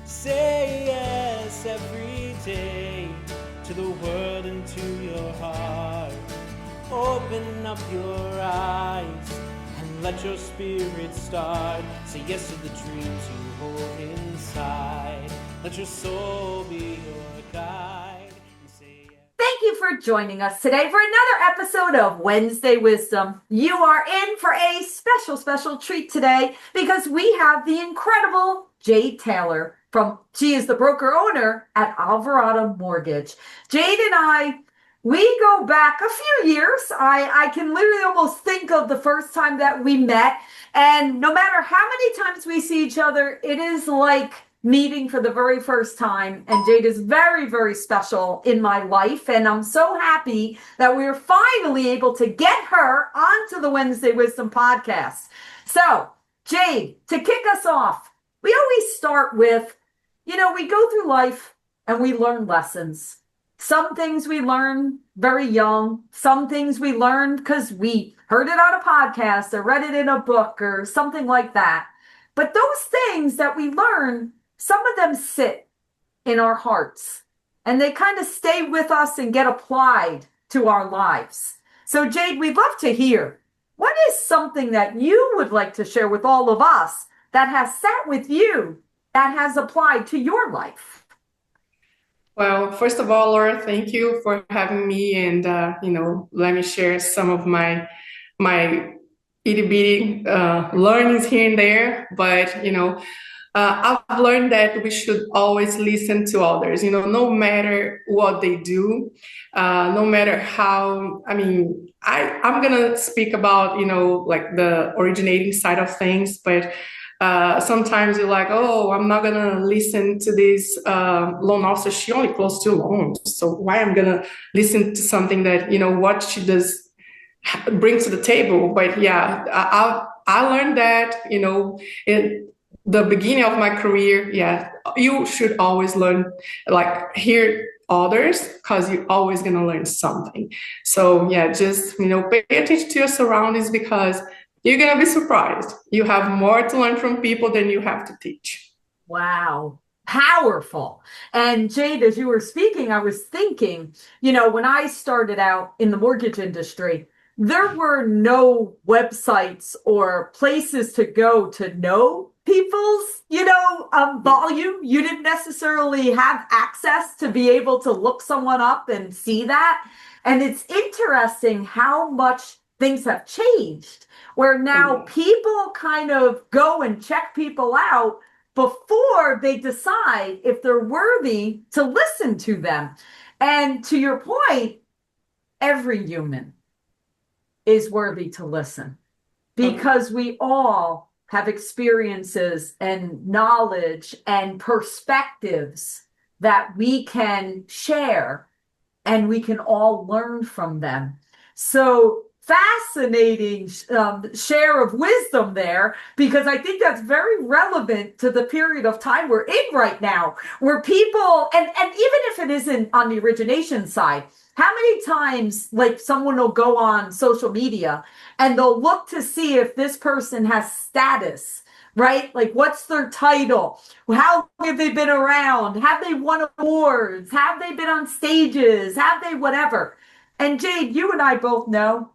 Say yes every day to the world and to your heart. Open up your eyes and let your spirit start. Say yes to the dreams you hold inside. Let your soul be your guide. And say yes. Thank you for joining us today for another episode of Wednesday Wisdom. You are in for a special treat today because we have the incredible Jade Taylor she is the broker owner at Alvarado Mortgage. Jade and we go back a few years. I can literally almost think of the first time that we met. And no matter how many times we see each other, it is like meeting for the very first time. And Jade is very special in my life. And I'm so happy that we were finally able to get her onto the Wednesday Wisdom podcast. So, Jade, to kick us off, we always start with, we go through life and we learn lessons. Some things we learn very young. Some things we learned because we heard it on a podcast or read it in a book or something like that. But those things that we learn, some of them sit in our hearts and they kind of stay with us and get applied to our lives. So Jade, we'd love to hear, what is something that you would like to share with all of us that has sat with you, that has applied to your life? Well, first of all, Laura, thank you for having me, and let me share some of my itty bitty learnings here and there. But I've learned that we should always listen to others. No matter what they do, no matter how. I'm gonna speak about like the originating side of things, but. Sometimes you're like, oh, I'm not gonna listen to this loan officer. She only closed 2 loans, so why I'm gonna listen to something that what she does bring to the table? But yeah, I learned that in the beginning of my career. Yeah, you should always learn, like hear others, because you're always gonna learn something. So yeah, just pay attention to your surroundings, because you're going to be surprised. You have more to learn from people than you have to teach. Wow. Powerful. And Jade, as you were speaking, I was thinking, when I started out in the mortgage industry, there were no websites or places to go to know people's, volume. You didn't necessarily have access to be able to look someone up and see that. And it's interesting how much things have changed, where now people kind of go and check people out before they decide if they're worthy to listen to them. And to your point, every human is worthy to listen, because we all have experiences and knowledge and perspectives that we can share, and we can all learn from them. So fascinating share of wisdom there, because I think that's very relevant to the period of time we're in right now, where people, and even if it isn't on the origination side, how many times like someone will go on social media and they'll look to see if this person has status, right? Like, what's their title? How long have they been around? Have they won awards? Have they been on stages? Have they whatever? And Jade, you and I both know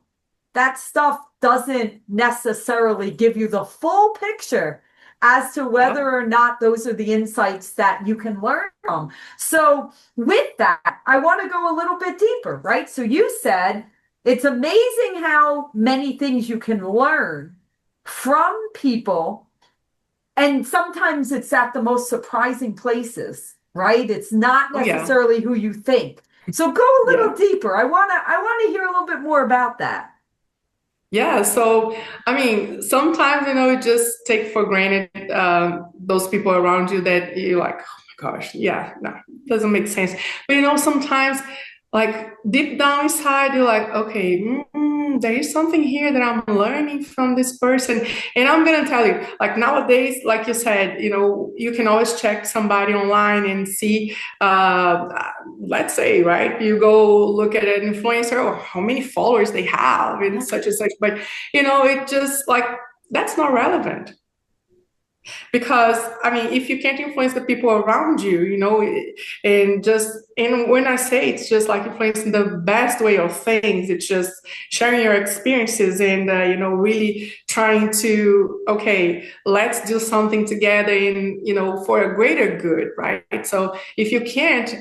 that stuff doesn't necessarily give you the full picture as to whether or not those are the insights that you can learn from. So with that, I want to go a little bit deeper, right? So you said it's amazing how many things you can learn from people, and sometimes it's at the most surprising places, right? It's not necessarily who you think. So go a little deeper. I want to hear a little bit more about that. Yeah, so sometimes you just take for granted those people around you that you're like, oh my gosh, no, doesn't make sense. But sometimes like deep down inside, you're like, okay, there is something here that I'm learning from this person. And I'm going to tell you, like nowadays, like you said, you can always check somebody online and see, let's say, right, you go look at an influencer or how many followers they have and such and such. But, it just like, that's not relevant. Because I mean, if you can't influence the people around you, and when I say it's just like influencing the best way of things, it's just sharing your experiences and really trying to, okay, let's do something together and for a greater good, right? So if you can't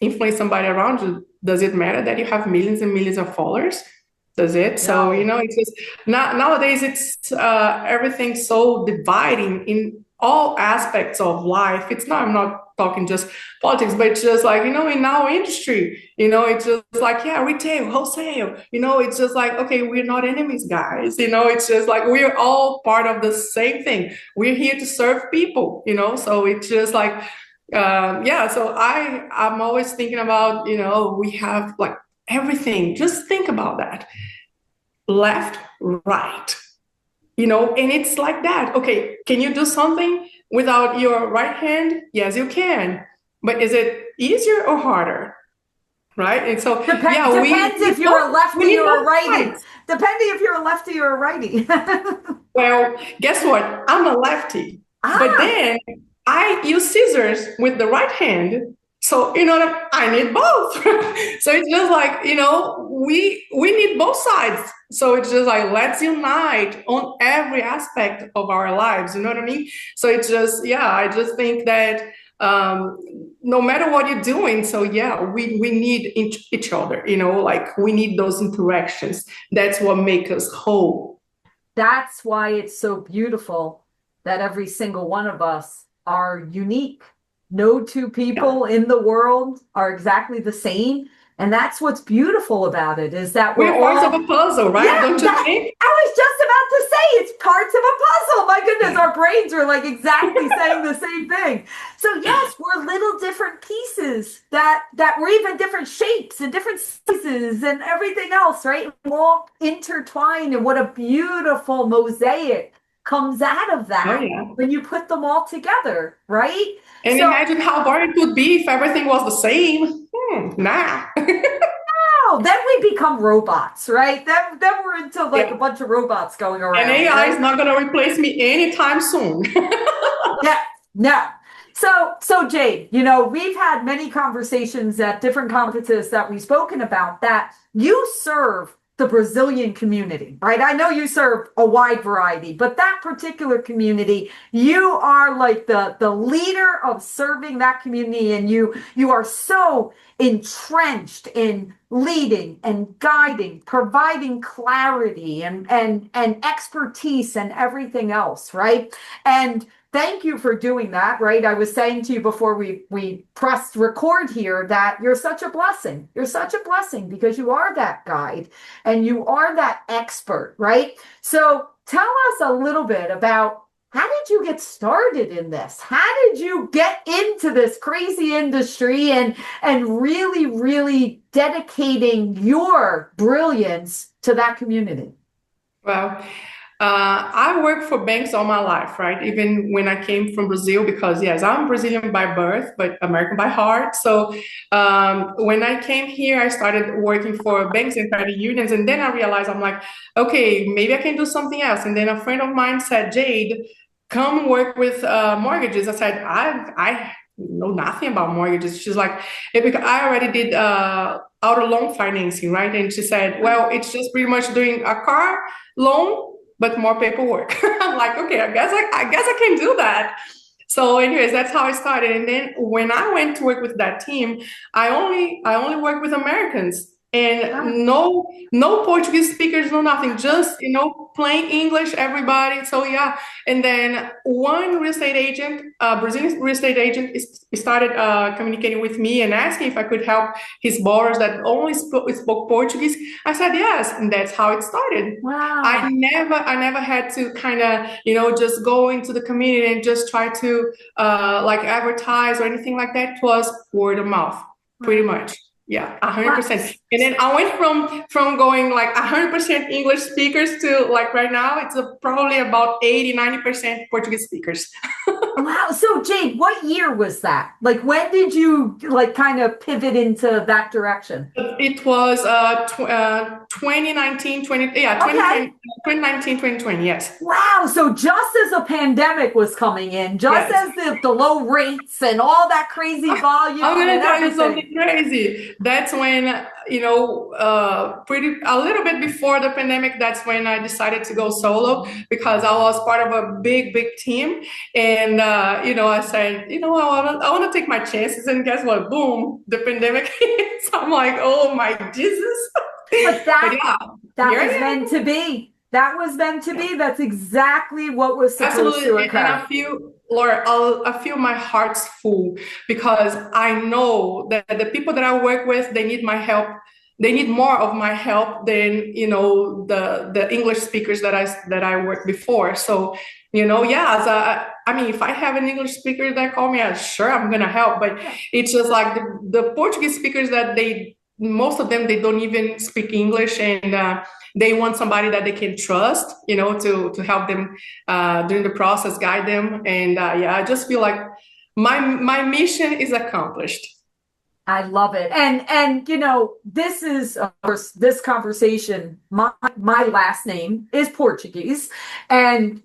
influence somebody around you, does it matter that you have millions and millions of followers? Does it? So, No. it's just nowadays it's everything's so dividing in all aspects of life. I'm not talking just politics, but it's just like, in our industry, it's just like, yeah, retail, wholesale, it's just like, okay, we're not enemies, guys. It's just like we're all part of the same thing. We're here to serve people, so it's just like, yeah, so I'm always thinking about, we have like everything. Just think about that. Left, right, and it's like that. Okay, can you do something without your right hand? Yes, you can. But is it easier or harder? Right? And so, yeah, Depends if you're a we lefty need or a both righty. sides. Depending if you're a lefty or a righty. Well, guess what? I'm a lefty. But Ah, then I use scissors with the right hand. So, I need both. So it's just like, we need both sides. So it's just like, let's unite on every aspect of our lives. You know what I mean? So it's just, yeah, I just think that no matter what you're doing, so yeah, we need each other, like we need those interactions. That's what makes us whole. that's why it's so beautiful that every single one of us are unique. No two Yeah. people in the world are exactly the same. And that's what's beautiful about it is that we're We're parts of all, a puzzle, right? yeah, Don't you that think? I was just about to say it's parts of a puzzle. My goodness, our brains are like exactly saying the same thing. So yes, we're little different pieces that we're even different shapes and different sizes and everything else, right? We're all intertwined, and what a beautiful mosaic comes out of Oh, that yeah. when you put them all together, right? And So imagine how boring it would be if everything was the same. Nah. now then we become robots, right? Then we're into like a Yeah. bunch of robots going And around, AI is right? not going to replace me anytime soon. Yeah, no. So Jade, we've had many conversations at different conferences that we've spoken about that you serve the Brazilian community, right? I know you serve a wide variety, but that particular community, you are like the leader of serving that community, and you are so entrenched in leading and guiding, providing clarity and expertise and everything else, right? And thank you for doing that, right? I was saying to you before we pressed record here that you're such a blessing. You're such a blessing because you are that guide and you are that expert, right? So tell us a little bit about how did you get started in this? How did you get into this crazy industry and really, really dedicating your brilliance to that community? Well, I worked for banks all my life, right? Even when I came from Brazil, because yes, I'm Brazilian by birth, but American by heart. So when I came here, I started working for banks and credit unions, and then I realized I'm like, okay, maybe I can do something else. And then a friend of mine said, Jade, come work with mortgages. I said, I know nothing about mortgages. She's like, because I already did auto loan financing, right? And she said, well, it's just pretty much doing a car loan, but more paperwork. I'm like, okay, I guess I can do that. So, anyways, that's how I started. And then when I went to work with that team, I only work with Americans Ah, and no Portuguese speakers, no nothing, just plain English, everybody. So yeah, and then one real estate agent, Brazilian real estate agent, started communicating with me and asking if I could help his borrowers that only spoke Portuguese. I said yes, and that's how it started. I wow. never had to kind of just go into the community and just try to like advertise or anything like that. It was word of mouth, pretty Wow. much. Yeah, Wow. 100%. And then I went from going like 100% English speakers to like right now, it's probably about 80-90% Portuguese speakers. Wow. So Jade, what year was that? Like when did you like kind of pivot into that direction? It was 2019, 2020, Okay. 2019, 2020, yes. Wow. So just as a pandemic was coming in, just Yes. as the low rates and all that crazy volume I'm gonna and tell you everything. something crazy. That's when, pretty a little bit before the pandemic, that's when I decided to go solo because I was part of a big, big team. And I said, I wanna take my chances. And guess what? Boom, the pandemic hits. I'm like, oh my Jesus. But But that yeah, that here I was am. meant to be. That was meant to Yeah. be. That's exactly what was supposed to Absolutely, and occur. I feel, Laura, I feel my heart's full because I know that the people that I work with, they need my help. They need more of my help than the English speakers that I worked before. So yeah, I mean, if I have an English speaker that call me, sure, I'm gonna help. But it's just like the Portuguese speakers that most of them they don't even speak English and. They want somebody that they can trust, to help them during the process, guide them, and yeah, I just feel like my mission is accomplished. I love it. And this is of course this conversation, my last name is Portuguese. And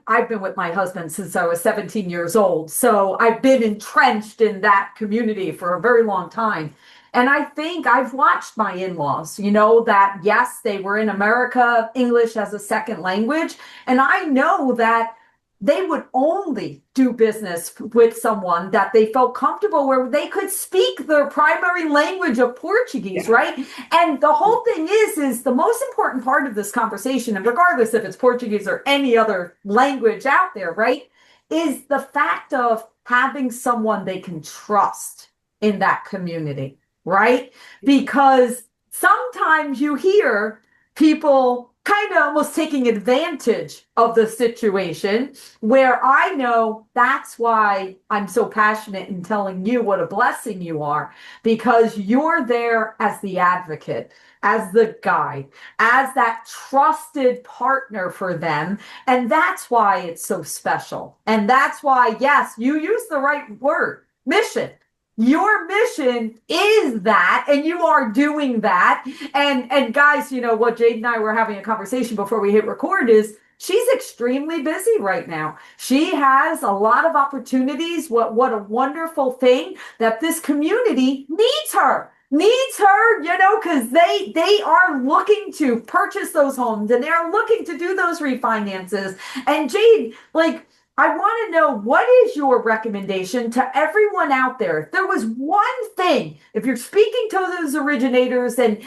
I've been with my husband since I was 17 years old. So I've been entrenched in that community for a very long time. And I think I've watched my in-laws, that yes, they were in America, English as a second language. And I know that they would only do business with someone that they felt comfortable where they could speak their primary language of Portuguese, Yeah. right? And the whole thing is the most important part of this conversation, and regardless if it's Portuguese or any other language out there, right, is the fact of having someone they can trust in that community, right? Because sometimes you hear people kind of almost taking advantage of the situation where I know that's why I'm so passionate in telling you what a blessing you are, because you're there as the advocate, as the guide, as that trusted partner for them. And that's why it's so special. And that's why, yes, you use the right word, mission. Your mission is that, and you are doing that. And guys, what Jade and I were having a conversation before we hit record is she's extremely busy right now. She has a lot of opportunities. What a wonderful thing that this community needs her. Needs her, because they are looking to purchase those homes and they're looking to do those refinances. And Jade, like, I want to know, what is your recommendation to everyone out there? If there was one thing, if you're speaking to those originators and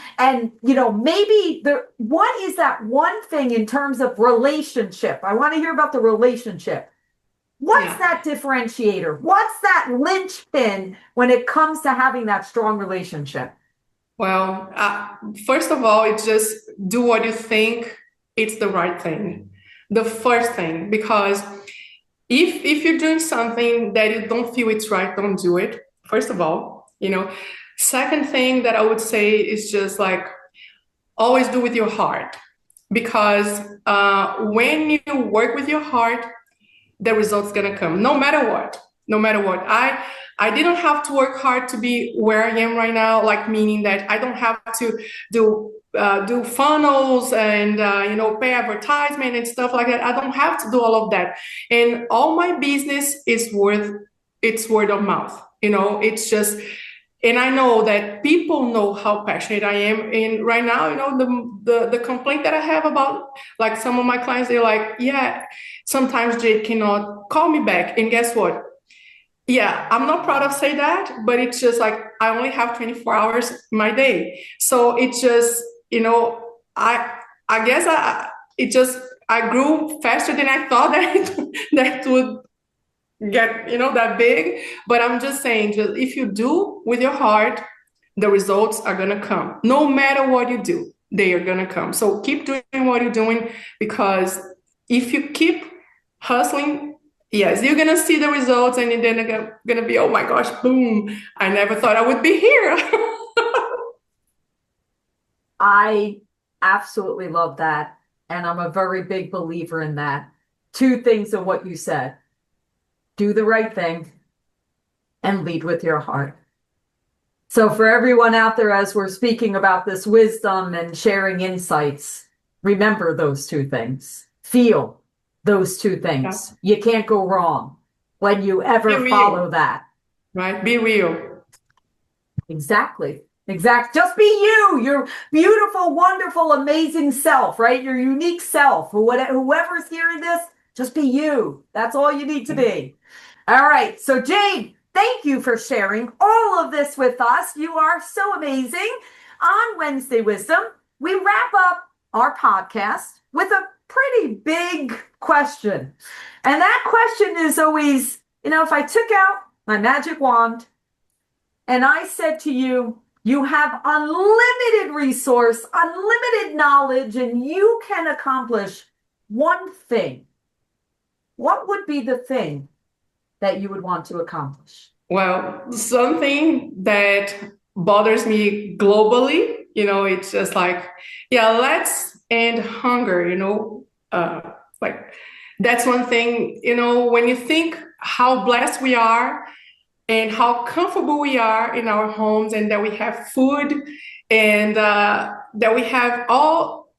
maybe what is that one thing in terms of relationship? I want to hear about the relationship. What's Yeah. that differentiator? What's that linchpin when it comes to having that strong relationship? Well, first of all, it's just do what you think it's the right thing. The first thing, because if you're doing something that you don't feel it's right, don't do it. First of all, Second thing that I would say is just like always do with your heart, because when you work with your heart, the result's gonna come, no matter what. No matter what. I didn't have to work hard to be where I am right now, like meaning that I don't have to do funnels and pay advertisement and stuff like that. I don't have to do all of that, and all my business is word of mouth. It's just, and I know that people know how passionate I am. And right now, the complaint that I have about like some of my clients, they're like, yeah, sometimes Jade cannot call me back, and guess what? Yeah, I'm not proud of say that, but it's just like I only have 24 hours my day. So it's just, I guess I grew faster than I thought that would get, that big. But I'm just saying, just if you do with your heart, the results are gonna come. No matter what you do, they are gonna come. So keep doing what you're doing, because if you keep hustling, yes, you're gonna see the results, and then they're gonna be, oh my gosh, boom! I never thought I would be here. I absolutely love that. And I'm a very big believer in that. Two things of what you said: do the right thing and lead with your heart. So, for everyone out there, as we're speaking about this wisdom and sharing insights, remember those two things. Feel those two Yeah. things. You can't go wrong when you Be ever follow real, that. right? Be real. Exactly. Exact. Just be you, your beautiful, wonderful, amazing self, right? Your unique self. Whoever's hearing this, just be you. That's all you need to be. All right. So, Jade, thank you for sharing all of this with us. You are so amazing. On Wednesday Wisdom, we wrap up our podcast with a pretty big question. And that question is always, if I took out my magic wand and I said to you, you have unlimited resource, unlimited knowledge, and you can accomplish one thing, what would be the thing that you would want to accomplish? Well, something that bothers me globally, it's just like, yeah, let's end hunger, like that's one thing, when you think how blessed we are and how comfortable we are in our homes and that we have food and that we have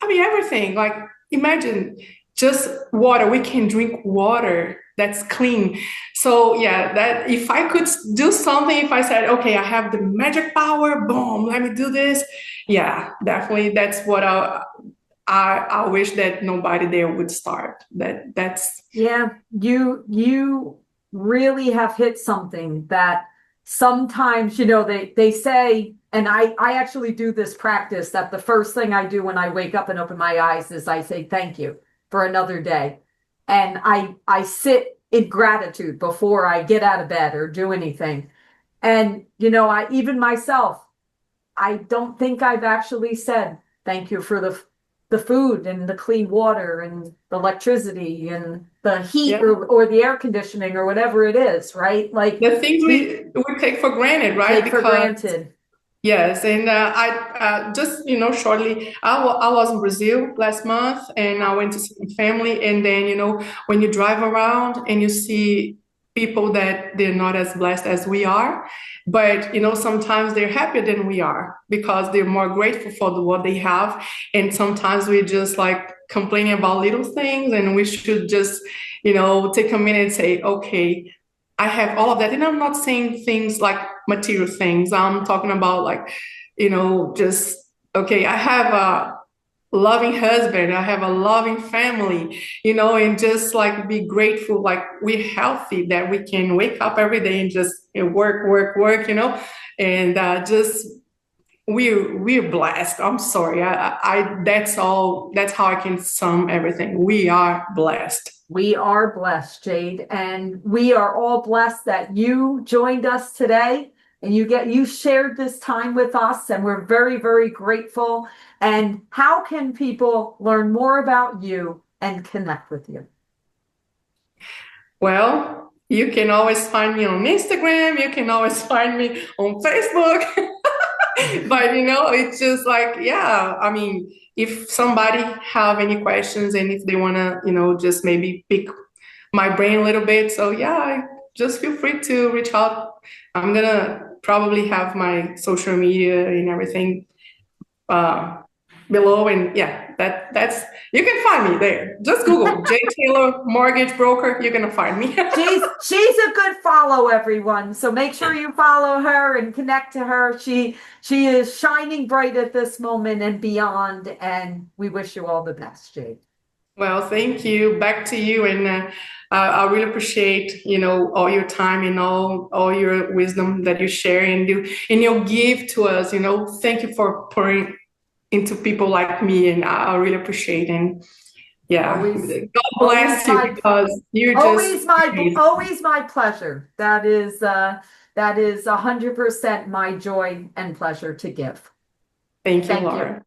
everything. Like, imagine just water. We can drink water that's clean. So yeah, that if I could do something, if I said, okay, I have the magic power, boom, let me do this. Yeah, definitely. That's what I wish that nobody there would start. That's Yeah, you really have hit something that sometimes, they say, and I actually do this practice, that the first thing I do when I wake up and open my eyes is I say thank you for another day. And I sit in gratitude before I get out of bed or do anything. And I even myself, I don't think I've actually said thank you for the food and the clean water and the electricity and the heat, yeah. or the air conditioning or whatever it is, right? Like, The things we we take for granted, right? take for granted. Yes, and I just shortly, I was in Brazil last month, and I went to see my family. And then when you drive around and you see people that they're not as blessed as we are, but sometimes they're happier than we are because they're more grateful for what they have, and sometimes we just like complaining about little things, and we should just take a minute and say, okay, I have all of that. And I'm not saying things like material things. I'm talking about like, just, okay, I have a loving husband. I have a loving family, and just like be grateful, like we're healthy, that we can wake up every day and just work, work, work, and just we're blessed. I'm sorry. That's all. That's how I can sum everything. We are blessed. We are blessed, Jade, and we are all blessed that you joined us today and you shared this time with us, and we're very, very grateful. And how can people learn more about you and connect with you? Well, you can always find me on Instagram. You can always find me on Facebook. But it's just like, yeah, I mean, if somebody have any questions and if they want to, just maybe pick my brain a little bit. So yeah, just feel free to reach out. I'm gonna probably have my social media and everything below, and yeah, that's you can find me there. Just Google Jade Taylor mortgage broker. You're gonna find me. She's a good follow, everyone. So make sure you follow her and connect to her. She is shining bright at this moment and beyond. And we wish you all the best, Jade. Well, thank you. Back to you, and I really appreciate all your time and all your wisdom that you share and you give to us. Thank you for pouring into people like me, and I really appreciate it. Yeah, God bless you, because you're just amazing. Always my pleasure. That is 100% my joy and pleasure to give. Thank you, Thank Laura. you.